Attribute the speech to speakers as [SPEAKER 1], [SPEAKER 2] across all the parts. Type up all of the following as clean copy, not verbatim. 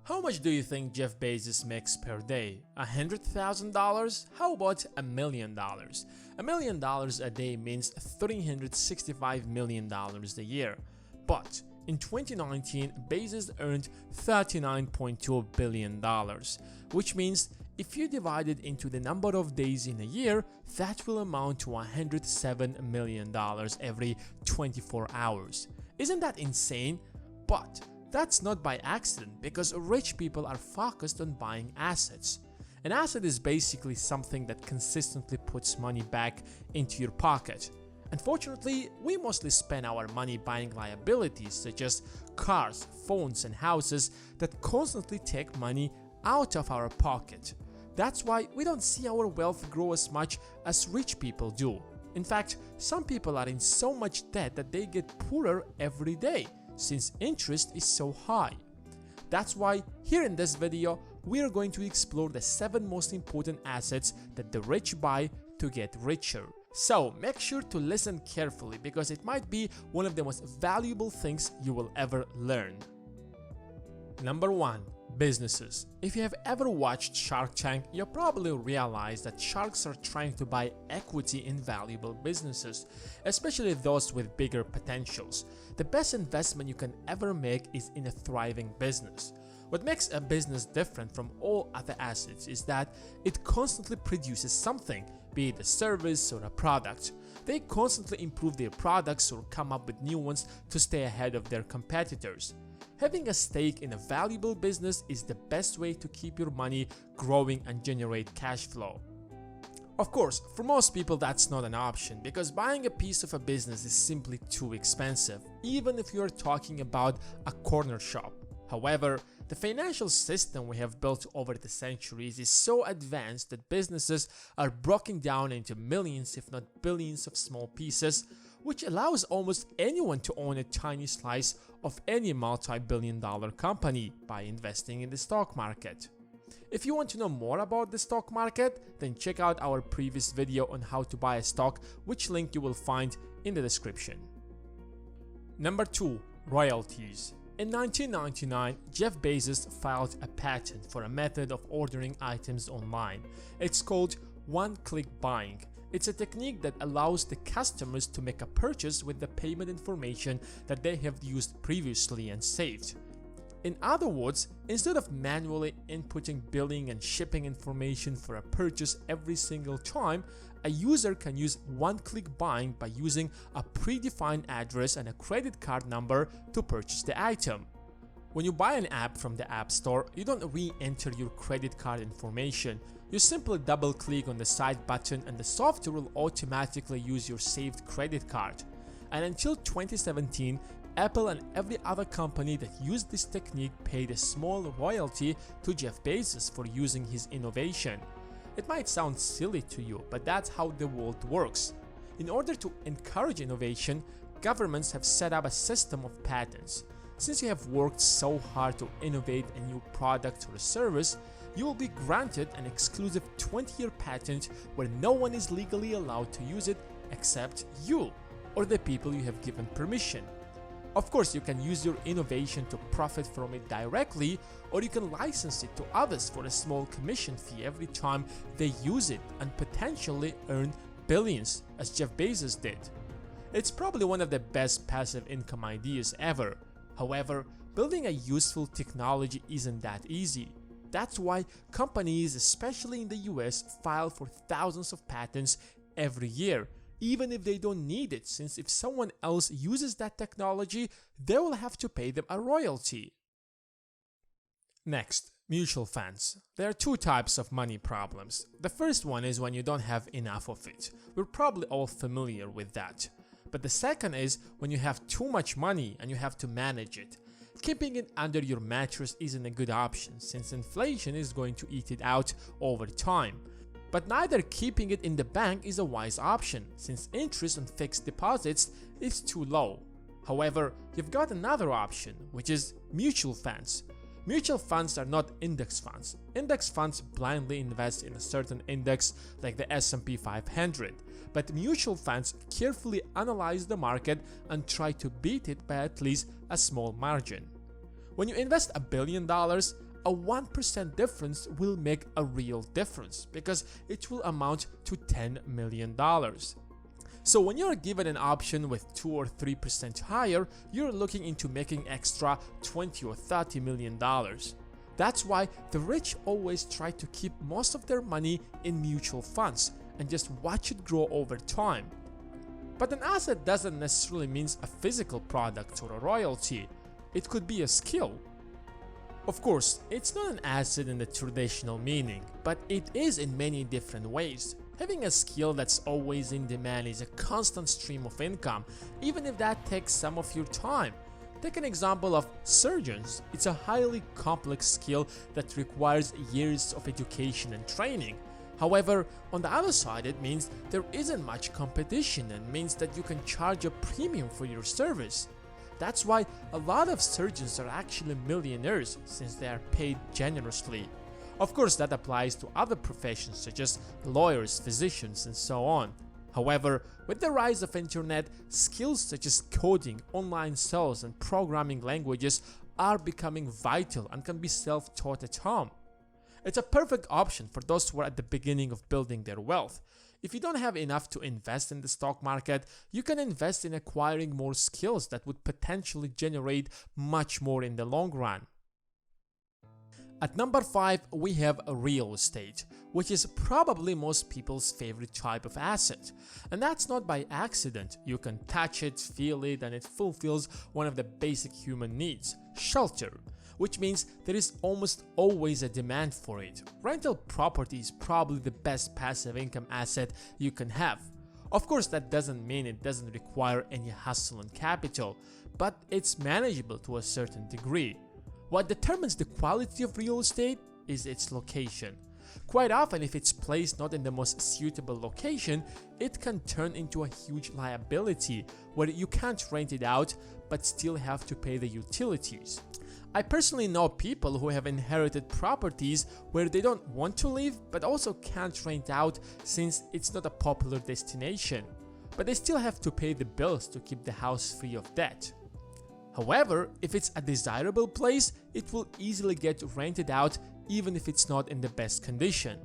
[SPEAKER 1] How much do you think Jeff Bezos makes per day? $100,000? How about $1 million? $1 million a day means $365 million a year. But in 2019, Bezos earned $39.2 billion, which means if you divide it into the number of days in a year, that will amount to $107 million every 24 hours. Isn't that insane? But that's not by accident, because rich people are focused on buying assets. An asset is basically something that consistently puts money back into your pocket. Unfortunately, we mostly spend our money buying liabilities such as cars, phones, and houses that constantly take money out of our pocket. That's why we don't see our wealth grow as much as rich people do. In fact, some people are in so much debt that they get poorer every day, since interest is so high. That's why here in this video we are going to explore the 7 most important assets that the rich buy to get richer. So make sure to listen carefully, because it might be one of the most valuable things you will ever learn. Number 1. Businesses. If you have ever watched Shark Tank, you probably realize that sharks are trying to buy equity in valuable businesses, especially those with bigger potentials. The best investment you can ever make is in a thriving business. What makes a business different from all other assets is that it constantly produces something, be it a service or a product. They constantly improve their products or come up with new ones to stay ahead of their competitors. Having a stake in a valuable business is the best way to keep your money growing and generate cash flow. Of course, for most people that's not an option, because buying a piece of a business is simply too expensive, even if you are talking about a corner shop. However, the financial system we have built over the centuries is so advanced that businesses are broken down into millions if not billions of small pieces, which allows almost anyone to own a tiny slice of any multi-billion-dollar company by investing in the stock market. If you want to know more about the stock market, then check out our previous video on how to buy a stock, which link you will find in the description. Number 2. Royalties. In 1999, Jeff Bezos filed a patent for a method of ordering items online. It's called one-click buying. It's a technique that allows the customers to make a purchase with the payment information that they have used previously and saved. In other words, instead of manually inputting billing and shipping information for a purchase every single time, a user can use one-click buying by using a predefined address and a credit card number to purchase the item. When you buy an app from the App Store, you don't re-enter your credit card information. You simply double-click on the side button and the software will automatically use your saved credit card. And until 2017, Apple and every other company that used this technique paid a small royalty to Jeff Bezos for using his innovation. It might sound silly to you, but that's how the world works. In order to encourage innovation, governments have set up a system of patents. Since you have worked so hard to innovate a new product or service, you will be granted an exclusive 20-year patent where no one is legally allowed to use it except you or the people you have given permission. Of course, you can use your innovation to profit from it directly, or you can license it to others for a small commission fee every time they use it and potentially earn billions, as Jeff Bezos did. It's probably one of the best passive income ideas ever. However, building a useful technology isn't that easy. That's why companies, especially in the US, file for thousands of patents every year, even if they don't need it, since if someone else uses that technology, they will have to pay them a royalty. Next, mutual funds. There are 2 types of money problems. The first one is when you don't have enough of it. We're probably all familiar with that. But the second is when you have too much money and you have to manage it. Keeping it under your mattress isn't a good option, since inflation is going to eat it out over time. But neither keeping it in the bank is a wise option, since interest on fixed deposits is too low. However, you've got another option, which is mutual funds. Mutual funds are not index funds. Index funds blindly invest in a certain index like the S&P 500, but mutual funds carefully analyze the market and try to beat it by at least a small margin. When you invest $1 billion, a 1% difference will make a real difference because it will amount to $10 million. So when you're given an option with 2 or 3% higher, you're looking into making extra $20 or $30 million. That's why the rich always try to keep most of their money in mutual funds and just watch it grow over time. But an asset doesn't necessarily mean a physical product or a royalty. It could be a skill. Of course, it's not an asset in the traditional meaning, but it is in many different ways. Having a skill that's always in demand is a constant stream of income, even if that takes some of your time. Take an example of surgeons. It's a highly complex skill that requires years of education and training. However, on the other side, it means there isn't much competition and means that you can charge a premium for your service. That's why a lot of surgeons are actually millionaires since they are paid generously. Of course, that applies to other professions such as lawyers, physicians, and so on. However, with the rise of internet, skills such as coding, online sales, and programming languages are becoming vital and can be self-taught at home. It's a perfect option for those who are at the beginning of building their wealth. If you don't have enough to invest in the stock market, you can invest in acquiring more skills that would potentially generate much more in the long run. At number 5, we have real estate, which is probably most people's favorite type of asset. And that's not by accident. You can touch it, feel it, and it fulfills one of the basic human needs, shelter, which means there is almost always a demand for it. Rental property is probably the best passive income asset you can have. Of course, that doesn't mean it doesn't require any hustle and capital, but it's manageable to a certain degree. What determines the quality of real estate is its location. Quite often, if it's placed not in the most suitable location, it can turn into a huge liability where you can't rent it out but still have to pay the utilities. I personally know people who have inherited properties where they don't want to live but also can't rent out since it's not a popular destination, but they still have to pay the bills to keep the house free of debt. However, if it's a desirable place, it will easily get rented out even if it's not in the best condition.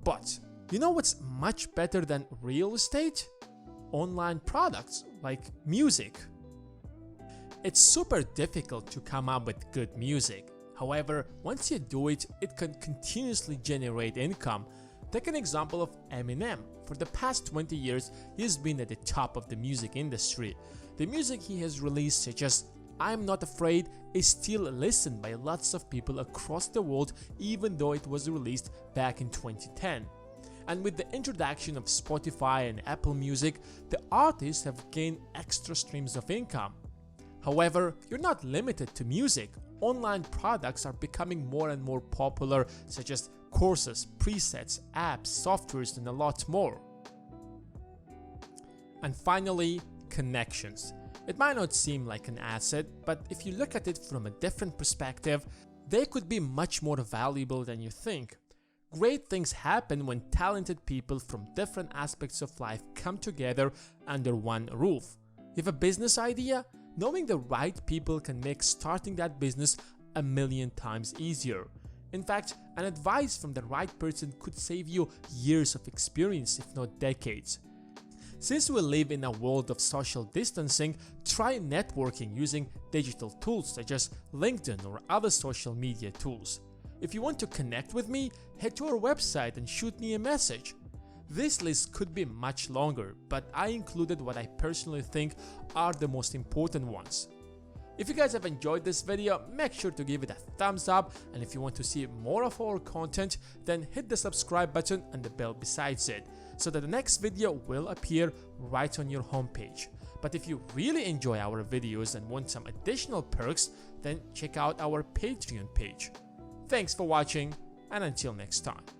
[SPEAKER 1] But you know what's much better than real estate? Online products like music. It's super difficult to come up with good music. However, once you do it, it can continuously generate income. Take an example of Eminem. For the past 20 years, he's been at the top of the music industry. The music he has released, such as I'm Not Afraid, is still listened by lots of people across the world even though it was released back in 2010. And with the introduction of Spotify and Apple Music, the artists have gained extra streams of income. However, you're not limited to music. Online products are becoming more and more popular, such as courses, presets, apps, softwares, and a lot more. And finally, connections. It might not seem like an asset, but if you look at it from a different perspective, they could be much more valuable than you think. Great things happen when talented people from different aspects of life come together under one roof. You have a business idea? Knowing the right people can make starting that business 1,000,000 times easier. In fact, an advice from the right person could save you years of experience, if not decades. Since we live in a world of social distancing, try networking using digital tools such as LinkedIn or other social media tools. If you want to connect with me, head to our website and shoot me a message. This list could be much longer, but I included what I personally think are the most important ones. If you guys have enjoyed this video, make sure to give it a thumbs up, and if you want to see more of our content, then hit the subscribe button and the bell besides it, so that the next video will appear right on your homepage. But if you really enjoy our videos and want some additional perks, then check out our Patreon page. Thanks for watching, and until next time.